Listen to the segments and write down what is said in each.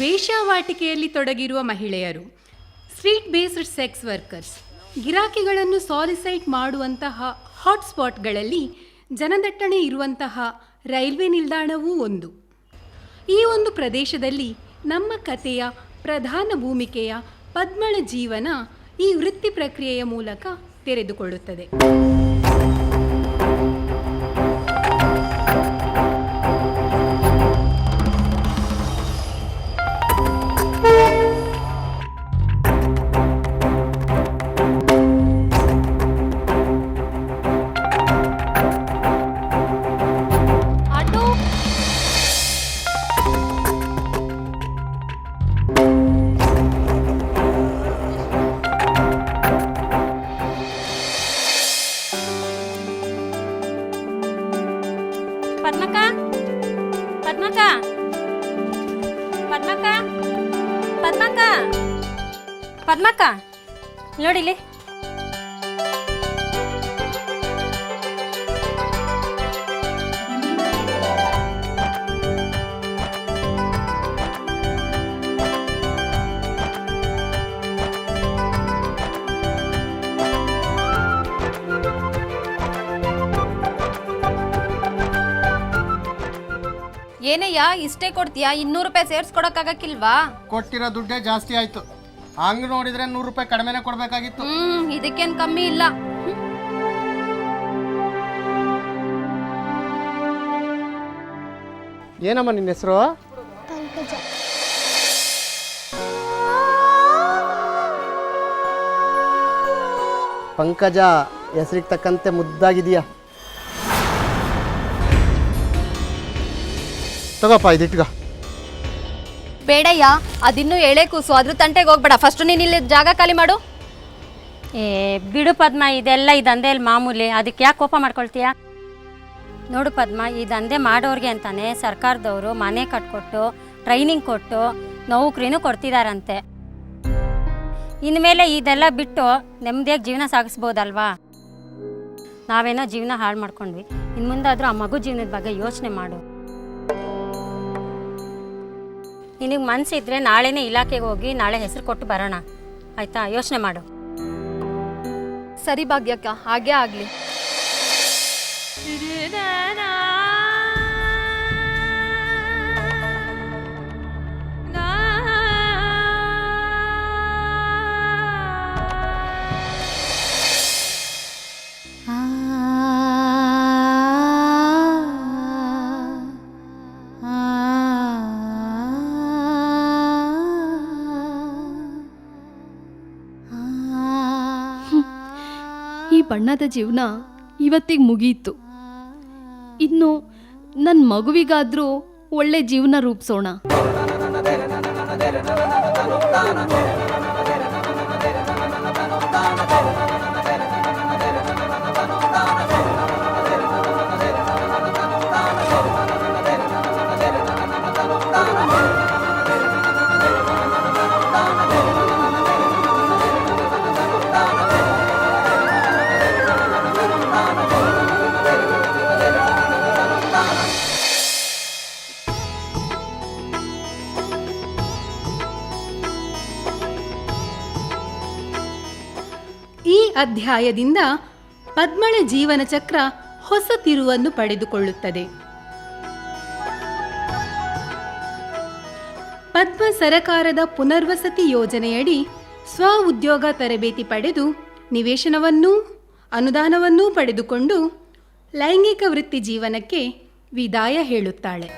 ವೇಶ್ಯಾವಾಟಿಕೆಯಲ್ಲಿ ತೊಡಗಿರುವ ಮಹಿಳೆಯರು, street based sex workers, ಗಿರಾಕಿಗಳನ್ನು ಸಾಲಿಸೈಟ್ ಮಾಡುವಂತಹ ಹಾಟ್ಸ್ಪಾಟ್ಗಳಲ್ಲಿ ಜನದಟ್ಟಣೆ ಇರುವಂತಹ ರೈಲ್ವೆ ನಿಲ್ದಾಣವೂ ಒಂದು. ಈ ಒಂದು ಪ್ರದೇಶದಲ್ಲಿ ನಮ್ಮ ಕಥೆಯ ಪ್ರಧಾನ ಭೂಮಿಕೆಯ ಪದ್ಮಳ ಜೀವನ ಈ ವೃತ್ತಿ ಪ್ರಕ್ರಿಯೆಯ ಮೂಲಕ ತೆರೆದುಕೊಳ್ಳುತ್ತದೆ. ಪದ್ಮಕ್ಕ ನೋಡಿಲಿ. ಏನಯ್ಯ ಇಷ್ಟೇ ಕೊಡ್ತೀಯಾ? 200 ರೂಪಾಯಿ ಸೇರ್ಸ್ಕೊಡಕ್ಕಾಗಕ್ಕಿಲ್ವಾ? ಕೊಟ್ಟಿರೋ ದುಡ್ಡೇ ಜಾಸ್ತಿ ಆಯ್ತು. ಹಂಗ್ ನೋಡಿದ್ರೆ 100 ರೂಪಾಯಿ ಕಡಿಮೆನೆ ಕೊಡ್ಬೇಕಾಗಿತ್ತು. ಇದಕ್ಕೇನ್ ಕಮ್ಮಿ ಇಲ್ಲ. ಏನಮ್ಮ ನಿನ್ನ ಹೆಸರು? ಪಂಕಜ. ಹೆಸರಿಗೆ ತಕ್ಕಂತೆ ಮುದ್ದಾಗಿದೀಯಾ. ತಗೋಪ್ಪ ಇದಿಟ್ಗ. ಬೇಡಯ್ಯ, ಅದಿನ್ನೂ ಎಳೆ ಕೂಸು, ಅದ್ರ ತಂಟೆಗೆ ಹೋಗ್ಬೇಡ. ಫಸ್ಟ್ ನೀನು ಇಲ್ಲಿ ಜಾಗ ಖಾಲಿ ಮಾಡು. ಬಿಡು ಪದ್ಮ, ಇದೆಲ್ಲ ಈ ದಂಧೆಯಲ್ಲಿ ಮಾಮೂಲಿ. ಅದಕ್ಕೆ ಯಾಕೆ ಕೋಪ ಮಾಡ್ಕೊಳ್ತೀಯ? ನೋಡು ಪದ್ಮ, ಈ ದಂಧೆ ಮಾಡೋರಿಗೆ ಅಂತಾನೆ ಸರ್ಕಾರದವರು ಮನೆ ಕಟ್ಕೊಟ್ಟು ಟ್ರೈನಿಂಗ್ ಕೊಟ್ಟು ನೌಕರಿನೂ ಕೊಡ್ತಿದಾರಂತೆ. ಇನ್ಮೇಲೆ ಇದೆಲ್ಲ ಬಿಟ್ಟು ನೆಮ್ಮದಿಯಾಗಿ ಜೀವನ ಸಾಗಿಸ್ಬೋದಲ್ವಾ? ನಾವೇನೋ ಜೀವನ ಹಾಳು ಮಾಡ್ಕೊಂಡ್ವಿ. ಇನ್ನು ಮುಂದಾದರೂ ಆ ಮಗು ಜೀವನದ ಬಗ್ಗೆ ಯೋಚನೆ ಮಾಡು. ನಿನಗೆ ಮನಸ್ಸಿದ್ರೆ ನಾಳೆನೇ ಇಲಾಖೆಗೆ ಹೋಗಿ ನಾಳೆ ಹೆಸರು ಕೊಟ್ಟು ಬರೋಣ, ಆಯಿತಾ? ಯೋಚನೆ ಮಾಡು. ಸರಿ ಭಾಗ್ಯಕ್ಕ, ಹಾಗೇ ಆಗಲಿ. ಈ ಬಣ್ಣದ ಜೀವನ ಇವತ್ತಿಗೆ ಮುಗಿಯಿತು. ಇನ್ನು ನನ್ನ ಮಗುವಿಗಾದರೂ ಒಳ್ಳೆ ಜೀವನ ರೂಪಿಸೋಣ. ಈ ಅಧ್ಯಾಯದಿಂದ ಪದ್ಮಳ ಜೀವನ ಚಕ್ರ ಹೊಸ ತಿರುವನ್ನು ಪಡೆದುಕೊಳ್ಳುತ್ತದೆ. ಪದ್ಮ ಸರಕಾರದ ಪುನರ್ವಸತಿ ಯೋಜನೆಯಡಿ ಸ್ವ ಉದ್ಯೋಗ ತರಬೇತಿ ಪಡೆದು ನಿವೇಶನವನ್ನೂ ಅನುದಾನವನ್ನೂ ಪಡೆದುಕೊಂಡು ಲೈಂಗಿಕ ವೃತ್ತಿ ಜೀವನಕ್ಕೆ ವಿದಾಯ ಹೇಳುತ್ತಾಳೆ.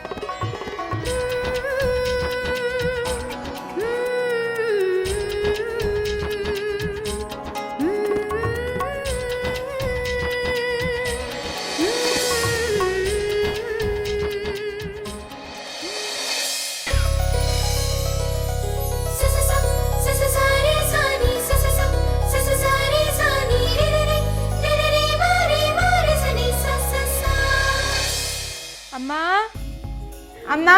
ಅಮ್ಮ ಅಮ್ಮ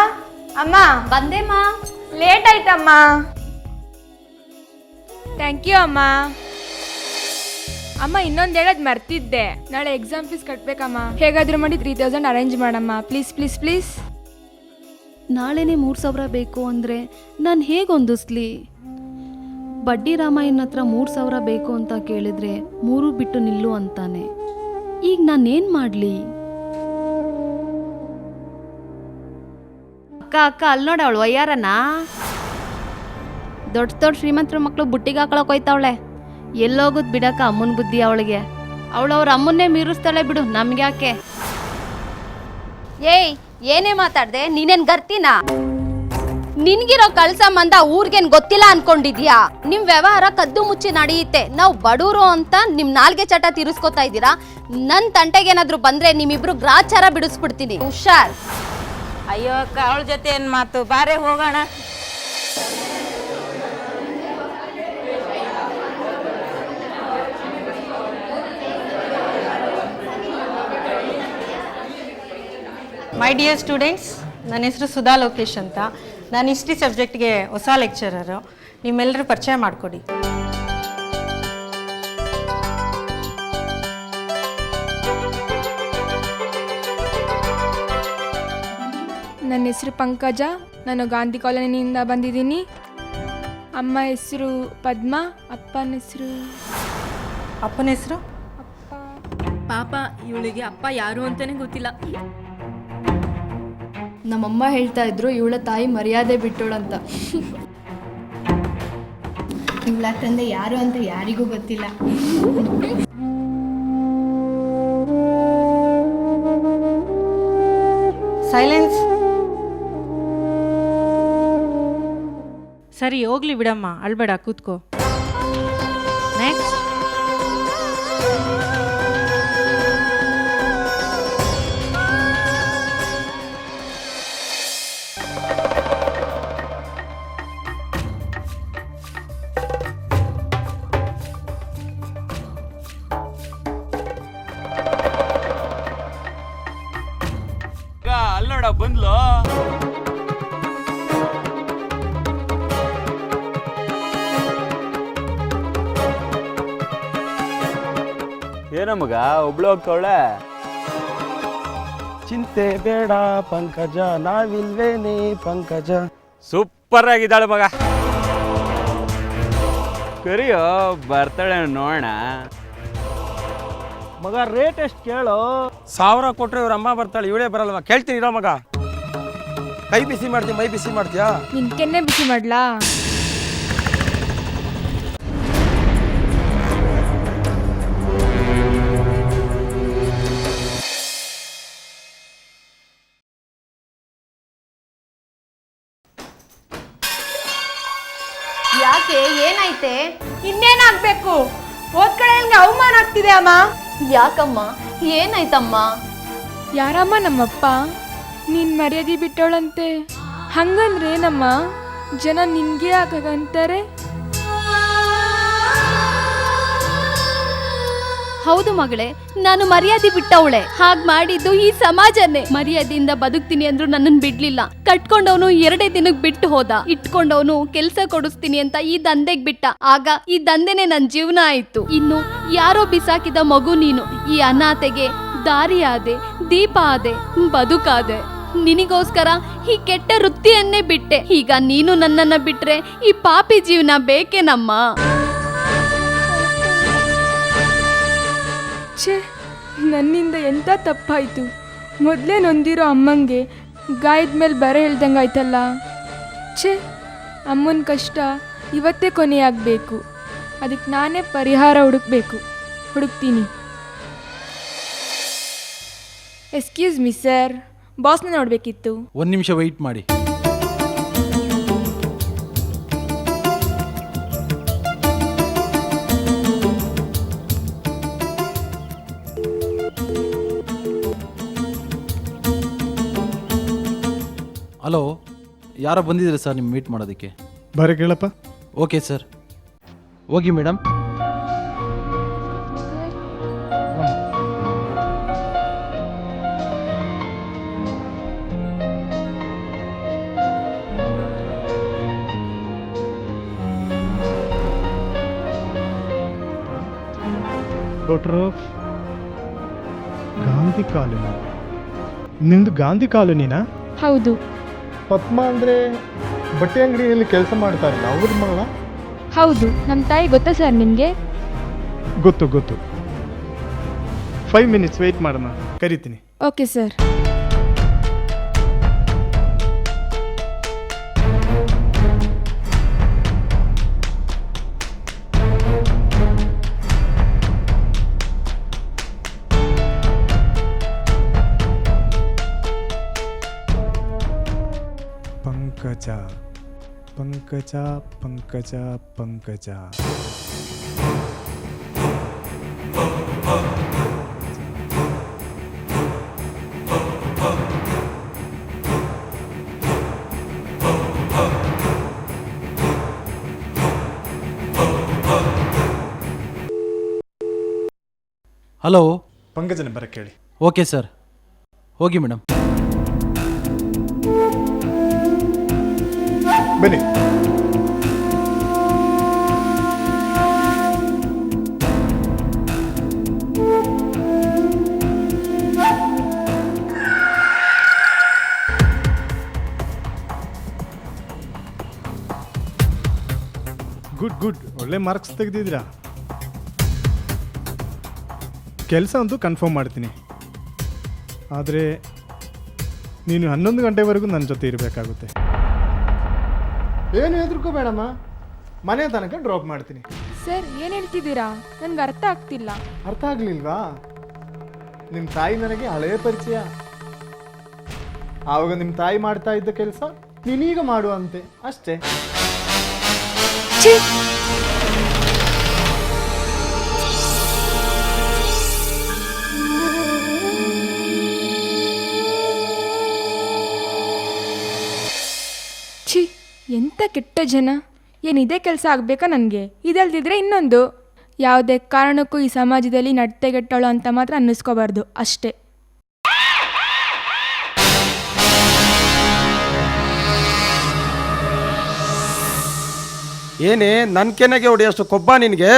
ಅಮ್ಮ, ಬಂದೇಮ್ಮ. ಲೇಟ್ ಆಯ್ತಮ್ಮ. ಥ್ಯಾಂಕ್ ಯು ಅಮ್ಮ. ಅಮ್ಮ, ಇನ್ನೊಂದು ಹೇಳೋದು ಮರ್ತಿದ್ದೆ. ನಾಳೆ ಎಕ್ಸಾಮ್ ಫೀಸ್ ಕಟ್ಬೇಕಮ್ಮ. ಹೇಗಾದ್ರೂ ಮಾಡಿ 3000 ಅರೇಂಜ್ ಮಾಡಮ್ಮ. Please please please. ನಾಳೆನೇ 3,000 ಬೇಕು ಅಂದರೆ ನಾನು ಹೇಗೆ ಹೊಂದಿಸ್ಲಿ? ಬಡ್ಡಿ ರಾಮಾಯಣ ಹತ್ರ 3,000 ಬೇಕು ಅಂತ ಕೇಳಿದ್ರೆ 3 ಬಿಟ್ಟು ನಿಲ್ಲು ಅಂತಾನೆ. ಈಗ ನಾನೇನು ಮಾಡಲಿ? ಅಕ್ಕ ಅಲ್ಲಿ ನೋಡ ಅವಳು ವಯ್ಯಾರನ ದೊಡ್ಡ ಶ್ರೀಮಂತರ ಮಕ್ಕಳು ಬುಟ್ಟಿಗೆ ಹಾಕೊಳಕ್ ಹೋಯ್ತಾವಳೆ. ಎಲ್ಲೋಗುದ್ ಬಿಡಕ್ಕ ಅಮ್ಮನ ಬುದ್ಧಿ ಅವಳಿಗೆ. ಅವಳವ್ರ ಅಮ್ಮನ್ನೇ ಮೀರಿಸ್ತಾಳೆ ಬಿಡು, ನಮ್ಗೆ ಯಾಕೆ? ಏಯ್ ಏನೇ ಮಾತಾಡ್ದೆ? ನೀನೇನ್ ಗರ್ತಿನಾ? ನಿನ್ಗಿರೋ ಕಳ್ಸಂಬಂಧ ಊರ್ಗೇನ್ ಗೊತ್ತಿಲ್ಲ ಅನ್ಕೊಂಡಿದ್ಯಾ? ನಿಮ್ ವ್ಯವಹಾರ ಕದ್ದು ಮುಚ್ಚಿ ನಡೆಯುತ್ತೆ. ನಾವು ಬಡೂರು ಅಂತ ನಿಮ್ ನಾಲ್ಗೆ ಚಟ ತೀರಿಸ್ಕೊತಾ ಇದ್ದೀರಾ. ನನ್ ತಂಟೆಗೇನಾದ್ರೂ ಬಂದ್ರೆ ನಿಮ್ಮಿಬ್ರು ಗ್ರಾಚಾರ ಬಿಡಿಸ್ಬಿಡ್ತೀನಿ, ಹುಷಾರ್. ಅಯ್ಯೋ ಅಕ್ಕ, ಅವಳ ಜೊತೆ ಏನು ಮಾತು, ಬಾರೆ ಹೋಗೋಣ. ಮೈ ಡಿಯರ್ ಸ್ಟೂಡೆಂಟ್ಸ್, ನನ್ನ ಹೆಸರು ಸುಧಾ ಲೋಕೇಶ್ ಅಂತ. ನಾನು ಹಿಸ್ಟ್ರಿ ಸಬ್ಜೆಕ್ಟ್ಗೆ ಹೊಸ ಲೆಕ್ಚರರು. ನಿಮ್ಮೆಲ್ಲರೂ ಪರಿಚಯ ಮಾಡಿಕೊಡಿ. ನನ್ನ ಹೆಸರು ಪಂಕಜ, ನಾನು ಗಾಂಧಿ ಕಾಲೋನಿಯಿಂದ ಬಂದಿದ್ದೀನಿ. ಅಮ್ಮ ಹೆಸರು ಪದ್ಮಾ, ಅಪ್ಪನ ಹೆಸರು ಅಪ್ಪನ ಹೆಸರು ಪಾಪ, ಇವಳಿಗೆ ಅಪ್ಪ ಯಾರು ಅಂತಾನೆ ಗೊತ್ತಿಲ್ಲ. ನಮ್ಮಮ್ಮ ಹೇಳ್ತಾ ಇದ್ರು ಇವಳ ತಾಯಿ ಮರ್ಯಾದೆ ಬಿಟ್ಟೋಳಂತ. ಇವಳ ತಂದೆ ಯಾರು ಅಂತ ಯಾರಿಗೂ ಗೊತ್ತಿಲ್ಲ. ಸೈಲೆನ್ಸ್. ಸರಿ ಹೋಗ್ಲಿ ಬಿಡಮ್ಮ, ಅಳ್ಬೇಡ, ಕೂತ್ಕೋ. ನೆಕ್ಸ್ಟ್. ಅಲ್ಲೋಡ ಬಂದ್ಲು. ಏನ ಮಗ ಒಬ್ಳು ಹೋಗ್ತವಳೆ? ಚಿಂತೆ ಬೇಡ ಪಂಕಜ, ನಾವಿಲ್ವೇನೆ ಪಂಕಜ. ಸೂಪರ್ ಆಗಿದ್ದಾಳೆ ಮಗ. ಕರಿಯೋ, ಬರ್ತಾಳೆ ನೋಡೋಣ. ಮಗ ರೇಟ್ ಎಷ್ಟು ಕೇಳು? 1,000 ಕೊಟ್ರೆ ಇವ್ರ ಅಮ್ಮ ಬರ್ತಾಳೆ, ಇವಳೇ ಬರಲ್ವಾ? ಕೇಳ್ತೀನಿ ಇರೋ ಮಗ. ಕೈ ಬಿಸಿ ಮಾಡ್ತೀಯ, ಮೈ ಬಿಸಿ ಮಾಡ್ತೀಯಾ? ನಿನ್ ಕೆನ್ನೆ ಬಿಸಿ ಮಾಡ್ಲಾ? ಯಾಕೆ, ಏನಾಯ್ತೆ? ಇನ್ನೇನಾಗ್ಬೇಕು? ಹೋದ್ ಕಡೆ ನನ್ಗೆ ಅವಮಾನ ಆಗ್ತಿದೆ ಅಮ್ಮ. ಯಾಕಮ್ಮ, ಏನಾಯ್ತಮ್ಮ? ಯಾರಮ್ಮ ನಮ್ಮಪ್ಪ? ನೀನ್ ಮರ್ಯಾದೆ ಬಿಟ್ಟವಳಂತೆ. ಹಂಗಂದ್ರೆ ಏನಮ್ಮ? ಜನ ನಿನ್ಗೆ ಯಾಕಂತಾರೆ? ಹೌದು ಮಗಳೇ, ನಾನು ಮರ್ಯಾದೆ ಬಿಟ್ಟವಳೆ. ಹಾಗ್ ಮಾಡಿದ್ದು ಈ ಸಮಾಜನೇ. ಮರ್ಯಾದೆಯಿಂದ ಬದುಕ್ತೀನಿ ಅಂದ್ರು ನನ್ನನ್ನು ಬಿಡ್ಲಿಲ್ಲ. ಕಟ್ಕೊಂಡವನು 2 ದಿನಕ್ಕೆ ಬಿಟ್ಟು ಹೋದ. ಇಟ್ಕೊಂಡವನು ಕೆಲ್ಸ ಕೊಡಿಸ್ತೀನಿ ಅಂತ ಈ ದಂಧೆಗ್ ಬಿಟ್ಟ. ಆಗ ಈ ದಂಧೆನೆ ನನ್ ಜೀವನ ಆಯ್ತು. ಇನ್ನು ಯಾರೋ ಬಿಸಾಕಿದ ಮಗು ನೀನು. ಈ ಅನಾಥೆಗೆ ದಾರಿ ಆದೆ, ದೀಪ ಆದೆ, ಬದುಕಾದೆ. ನಿನಗೋಸ್ಕರ ಈ ಕೆಟ್ಟ ವೃತ್ತಿಯನ್ನೇ ಬಿಟ್ಟೆ. ಈಗ ನೀನು ನನ್ನನ್ನ ಬಿಟ್ರೆ ಈ ಪಾಪಿ ಜೀವನ ಬೇಕೇನಮ್ಮ? ಛೇ, ನನ್ನಿಂದ ಎಂಥ ತಪ್ಪಾಯಿತು. ಮೊದಲೇ ನೊಂದಿರೋ ಅಮ್ಮಂಗೆ ಗಾಯದ ಮೇಲೆ ಬರೆ ಹೇಳ್ದಂಗಾಯ್ತಲ್ಲ. ಛೇ, ಅಮ್ಮನ ಕಷ್ಟ ಇವತ್ತೇ ಕೊನೆಯಾಗಬೇಕು. ಅದಕ್ಕೆ ನಾನೇ ಪರಿಹಾರ ಹುಡುಕ್ತೀನಿ. Excuse me sir, ಬಾಸ್ನ ನೋಡಬೇಕಿತ್ತು. 1 ನಿಮಿಷ ವೆಯ್ಟ್ ಮಾಡಿ. ಹಲೋ, ಯಾರೋ ಬಂದಿದ್ದೀರಾ ಸರ್ ನಿಮ್ಮ ಮೀಟ್ ಮಾಡೋದಕ್ಕೆ? ಬರ ಕೇಳಪ್ಪ. ಓಕೆ ಸರ್, ಹೋಗಿ ಮೇಡಮ್. Doctor, Gandhi colony. ನಿಮ್ದು ಗಾಂಧಿ ಕಾಲೋನಿನಾ? ಹೌದು. ಪದ್ಮ ಅಂದರೆ ಬಟ್ಟೆ ಅಂಗಡಿಯಲ್ಲಿ ಕೆಲಸ ಮಾಡ್ತಾರಲ್ಲ ಅವ್ರ ಮಗಳ? ಹೌದು, ನಮ್ಮ ತಾಯಿ ಗೊತ್ತಾ ಸರ್ ನಿಮಗೆ? ಗೊತ್ತು 5 ಮಿನಿಟ್ಸ್ ವೆಯ್ಟ್ ಮಾಡೋಣ, ಕರಿತೀನಿ. Okay sir. ಪಂಕಜ. ಹಲೋ, ಪಂಕಜನ ಬರಕ್ಕೆ ಹೇಳಿ. ಓಕೆ ಸರ್, ಹೋಗಿ ಮೇಡಮ್. ಬನ್ನಿ. ಗುಡ್, ಒಳ್ಳೆ ಮಾರ್ಕ್ಸ್ ತೆಗೆದಿದ್ದೀರಾ. ಕೆಲಸ ಅಂತೂ ಕನ್ಫರ್ಮ್ ಮಾಡ್ತೀನಿ, ಆದರೆ ನೀನು 11 ಗಂಟೆವರೆಗೂ ನನ್ನ ಜೊತೆ ಇರಬೇಕಾಗುತ್ತೆ. ಏನು ಹೆದರ್ಕೋಬೇಡಮ್ಮ, ಮನೆ ತನಕ ಡ್ರಾಪ್ ಮಾಡ್ತೀನಿ. ಸರ್ ಏನು ಹೇಳ್ತಿದ್ದೀರಾ? ನನಗೆ ಅರ್ಥ ಆಗ್ತಿಲ್ಲ. ಅರ್ಥ ಆಗಲಿಲ್ವಾ? ನಿಮ್ಮ ತಾಯಿ ನನಗೆ ಹಳೆಯ ಪರಿಚಯ. ಆವಾಗ ನಿಮ್ಮ ತಾಯಿ ಮಾಡ್ತಾ ಇದ್ದ ಕೆಲಸ ನೀನೀಗ ಮಾಡುವಂತೆ ಅಷ್ಟೇ. ಛೀ, ಎಂಥ ಕೆಟ್ಟ ಜನ. ಏನಿದೆ ಕೆಲಸ ಆಗಬೇಕಾ ನನಗೆ? ಇದಲ್ದಿದ್ರೆ ಇನ್ನೊಂದು. ಯಾವುದೇ ಕಾರಣಕ್ಕೂ ಈ ಸಮಾಜದಲ್ಲಿ ನಡತೆಗೆಟ್ಟಳು ಅಂತ ಮಾತ್ರ ಅನ್ನಿಸ್ಕೋಬಾರ್ದು ಅಷ್ಟೇ. ಏನೇ ನನ್ನ ಕೆನೆಗೆ ಹೊಡೆಯೋಷ್ಟು ಕೊಬ್ಬ ನಿನಗೆ?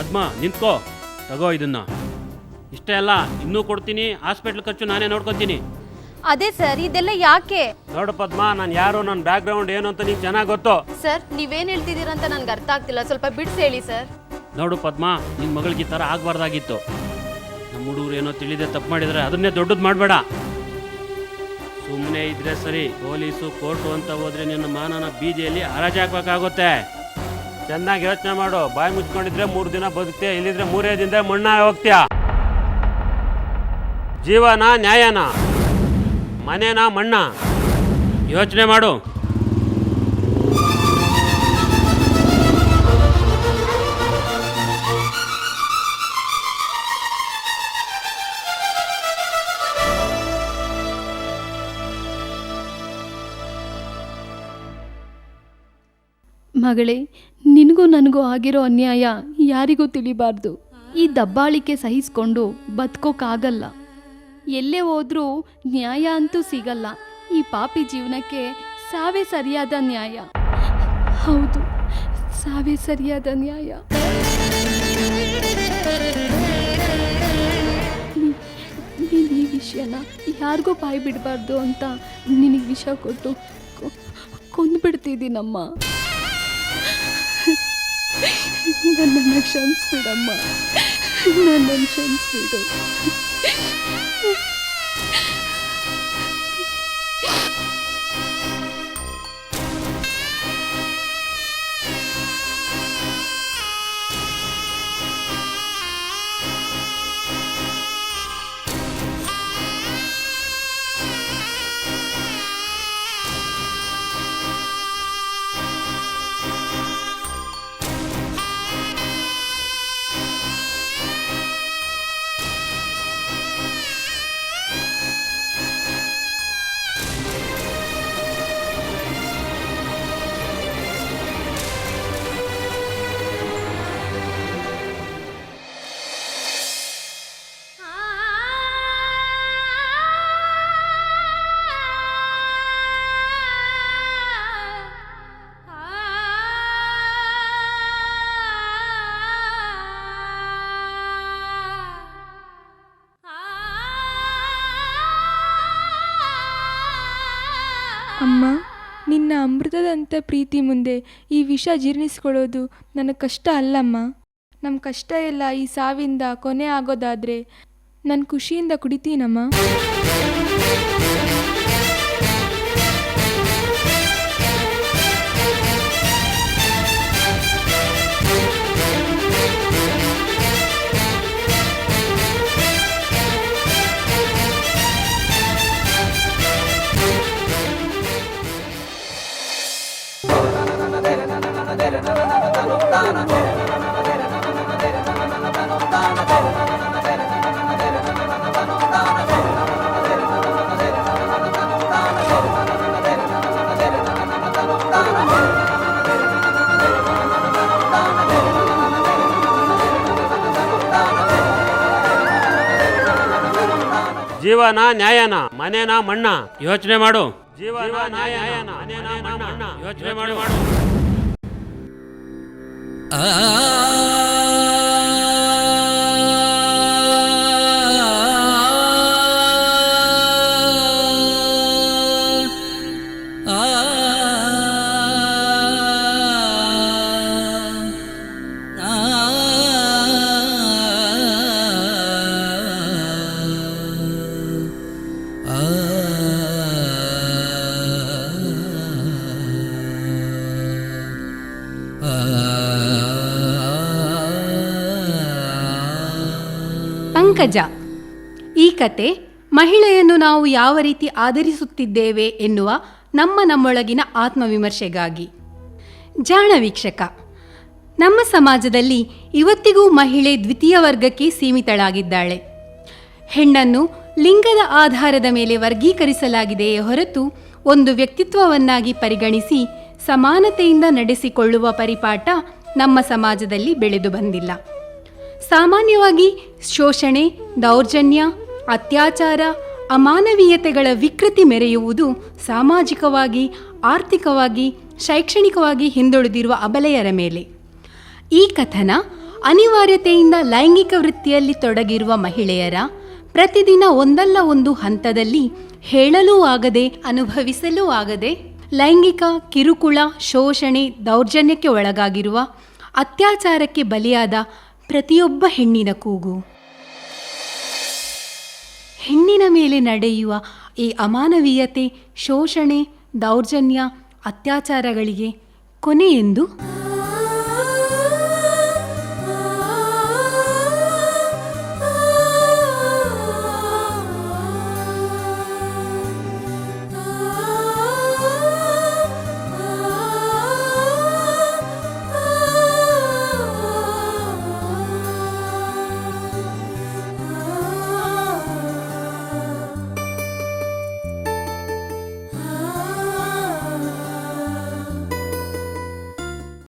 ಪದ್ಮ ನಿಂತ್ಕೋ, ತಗೋ ಇದನ್ನ. ಇಷ್ಟೇ ಅಲ್ಲ, ಇನ್ನೂ ಕೊಡ್ತೀನಿ. ಹಾಸ್ಪಿಟ್ಲ್ ಖರ್ಚು ನಾನೇ ನೋಡ್ಕೊತೀನಿ. ಅದೇ ಸರ್, ಇದೆಲ್ಲ ಯಾಕೆ? ನೋಡು ಪದ್ಮ, ನಾನು ಯಾರು, ನನ್ನ ಬ್ಯಾಕ್ ಗ್ರೌಂಡ್ ಏನು ಅಂತ ನಿಂಗೆ ಚೆನ್ನಾಗಿ ಗೊತ್ತು. ಸರ್, ನೀವೇನು ಹೇಳ್ತಿದ್ದೀರಾ ಅಂತ ನನಗೆ ಅರ್ಥ ಆಗ್ತಿಲ್ಲ. ಸ್ವಲ್ಪ ಬಿಡಿಸಿ ಹೇಳಿ ಸರ್. ನೋಡು ಪದ್ಮ, ನಿನ್ನ ಮಗಳಿಗೆ ಈ ಥರ ಆಗಬಾರ್ದಾಗಿತ್ತು. ನಮ್ಮ ಹುಡುಗರು ಏನೋ ತಿಳಿದೆ ತಪ್ಪು ಮಾಡಿದರೆ ಅದನ್ನೇ ದೊಡ್ಡದು ಮಾಡಬೇಡ. ಸುಮ್ಮನೆ ಇದ್ರೆ ಸರಿ. ಪೊಲೀಸು ಕೋರ್ಟು ಅಂತ ಹೋದ್ರೆ ನಿನ್ನ ಮಾನನ ಬೀದಿಯಲ್ಲಿ ಹರಾಜು ಹಾಕಬೇಕಾಗುತ್ತೆ. ಚೆನ್ನಾಗಿ ಯೋಚನೆ ಮಾಡು. ಬಾಯಿ ಮುಚ್ಕೊಂಡಿದ್ರೆ 3 ದಿನ ಬದುಕ್ತೀಯ, ಇಲ್ಲಿದ್ರೆ 3 ದಿನದ ಮಣ್ಣ ಹೋಗ್ತೀಯ. ಜೀವನ ನ್ಯಾಯನ, ಮನೇನ ಮಣ್ಣ, ಯೋಚನೆ ಮಾಡು. ಮಗಳೇ, ನಿನಗೂ ನನಗೂ ಆಗಿರೋ ಅನ್ಯಾಯ ಯಾರಿಗೂ ತಿಳಿಬಾರ್ದು. ಈ ದಬ್ಬಾಳಿಕೆ ಸಹಿಸ್ಕೊಂಡು ಬದುಕೋಕ್ಕಾಗಲ್ಲ. ಎಲ್ಲೇ ಹೋದ್ರೂ ನ್ಯಾಯ ಅಂತೂ ಸಿಗಲ್ಲ. ಈ ಪಾಪಿ ಜೀವನಕ್ಕೆ ಸಾವೇ ಸರಿಯಾದ ನ್ಯಾಯ. ಹೌದು, ಸಾವೇ ಸರಿಯಾದ ನ್ಯಾಯ. ಯಾರಿಗೂ ಬಾಯಿ ಬಿಡಬಾರ್ದು ಅಂತ ನಿನಗೆ ವಿಷ ಕೊಟ್ಟು ಕೊಂದ್ಬಿಡ್ತಿದ್ದೀನಮ್ಮ. ನನ್ನನ್ನು ಕ್ಷಮಿಸ್ಬಿಡಮ್ಮ, ನನ್ನನ್ನು ಕ್ಷಮಿಸ್ಬಿಡು. ಅಮ್ಮ, ನಿನ್ನ ಅಮೃತದಂಥ ಪ್ರೀತಿ ಮುಂದೆ ಈ ವಿಷ ಜೀರ್ಣಿಸ್ಕೊಳ್ಳೋದು ನನ್ನ ಕಷ್ಟ ಅಲ್ಲಮ್ಮ. ನಮ್ಮ ಕಷ್ಟ ಎಲ್ಲ ಈ ಸಾವಿಂದ ಕೊನೆ ಆಗೋದಾದರೆ ನಾನು ಖುಷಿಯಿಂದ ಕುಡಿತೀನಮ್ಮ. ಜೀವನ ನ್ಯಾಯನ ಮನೇನ ಮಣ್ಣ ಯೋಚನೆ ಮಾಡು. ಜೀವನ ನ್ಯಾಯನ ಮನೇನ ಮಣ್ಣ ಯೋಚನೆ ಮಾಡು. ಪಂಕಜ. ಈ ಕತೆ ಮಹಿಳೆಯನ್ನು ನಾವು ಯಾವ ರೀತಿ ಆಧರಿಸುತ್ತಿದ್ದೇವೆ ಎನ್ನುವ ನಮ್ಮೊಳಗಿನ ಆತ್ಮವಿಮರ್ಶೆಗಾಗಿ. ಜಾಣ ವೀಕ್ಷಕ, ನಮ್ಮ ಸಮಾಜದಲ್ಲಿ ಇವತ್ತಿಗೂ ಮಹಿಳೆ ದ್ವಿತೀಯ ವರ್ಗಕ್ಕೆ ಸೀಮಿತಳಾಗಿದ್ದಾಳೆ. ಹೆಣ್ಣನ್ನು ಲಿಂಗದ ಆಧಾರದ ಮೇಲೆ ವರ್ಗೀಕರಿಸಲಾಗಿದೆಯೇ ಹೊರತು ಒಂದು ವ್ಯಕ್ತಿತ್ವವನ್ನಾಗಿ ಪರಿಗಣಿಸಿ ಸಮಾನತೆಯಿಂದ ನಡೆಸಿಕೊಳ್ಳುವ ಪರಿಪಾಠ ನಮ್ಮ ಸಮಾಜದಲ್ಲಿ ಬೆಳೆದು ಬಂದಿಲ್ಲ. ಸಾಮಾನ್ಯವಾಗಿ ಶೋಷಣೆ, ದೌರ್ಜನ್ಯ, ಅತ್ಯಾಚಾರ, ಅಮಾನವೀಯತೆಗಳ ವಿಕೃತಿ ಮೆರೆಯುವುದು ಸಾಮಾಜಿಕವಾಗಿ, ಆರ್ಥಿಕವಾಗಿ, ಶೈಕ್ಷಣಿಕವಾಗಿ ಹಿಂದುಳಿದಿರುವ ಅಬಲೆಯರ ಮೇಲೆ. ಈ ಕಥನ ಅನಿವಾರ್ಯತೆಯಿಂದ ಲೈಂಗಿಕ ವೃತ್ತಿಯಲ್ಲಿ ತೊಡಗಿರುವ ಮಹಿಳೆಯರ ಪ್ರತಿದಿನ ಒಂದಲ್ಲ ಒಂದು ಹಂತದಲ್ಲಿ ಹೇಳಲೂ ಆಗದೆ, ಅನುಭವಿಸಲೂ ಆಗದೆ ಲೈಂಗಿಕ ಕಿರುಕುಳ, ಶೋಷಣೆ, ದೌರ್ಜನ್ಯಕ್ಕೆ ಒಳಗಾಗಿರುವ, ಅತ್ಯಾಚಾರಕ್ಕೆ ಬಲಿಯಾದ ಪ್ರತಿಯೊಬ್ಬ ಹೆಣ್ಣಿನ ಕೂಗು. ಹೆಣ್ಣಿನ ಮೇಲೆ ನಡೆಯುವ ಈ ಅಮಾನವೀಯತೆ, ಶೋಷಣೆ, ದೌರ್ಜನ್ಯ, ಅತ್ಯಾಚಾರಗಳಿಗೆ ಕೊನೆಯೆಂದು